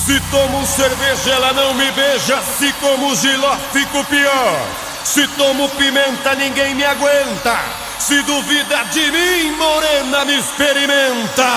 Se tomo cerveja ela não me beija, se como giló fico pior. Se tomo pimenta ninguém me aguenta, se duvida de mim, morena, me experimenta.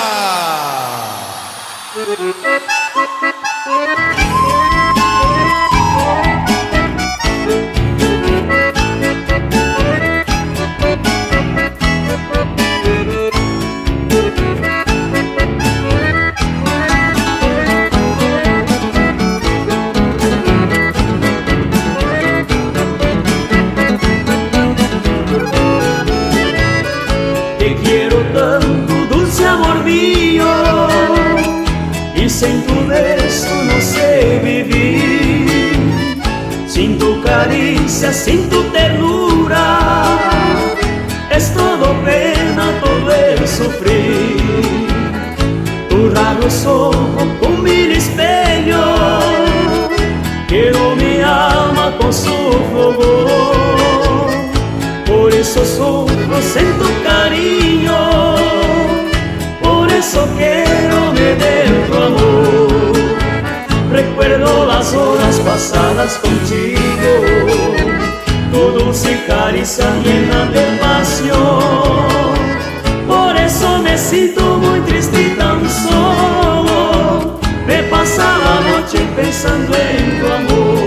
Te quiero tanto, dulce amor mío, y sin tu beso no sé vivir. Sin tu caricia, sin tu ternura, es todo pena, todo es sufrir. Tu raro ojos con mil espejos, quiero mi alma con su fulgor. Por eso sufro en tu cariño, por eso quiero me dé tu amor. Recuerdo las horas pasadas contigo, tu dulce caricia llena de pasión. Por eso me siento muy triste y tan solo, me pasa la noche pensando en tu amor.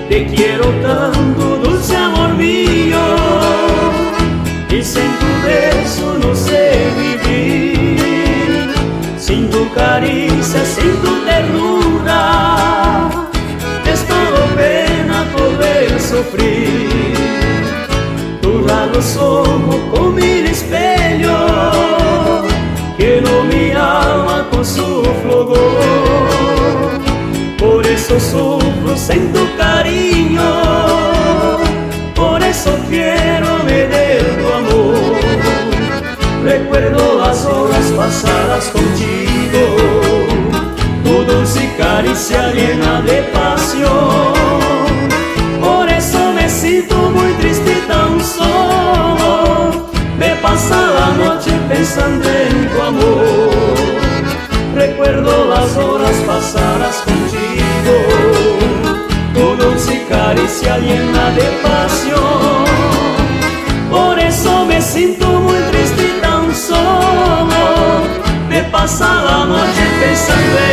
Te quiero tanto, dulce amor mío, y sin tu beso no sé vivir. Sin tu caricia, sin tu ternura, es todo pena, todo es sufrir. Tu raro ojos con mil espejos, quiero mi alma con su fulgor. Por eso sufro en tu cariño, por eso quiero me dé tu amor. Recuerdo las horas pasadas contigo, tu dulce caricia llena de pasión. Por eso me siento muy triste y tan solo, me pasa la noche pensando en tu amor. Recuerdo las horas pasadas contigo, tu dulce caricia llena de pasión. Por eso me siento muy triste y tan solo, me pasa la noche pensando en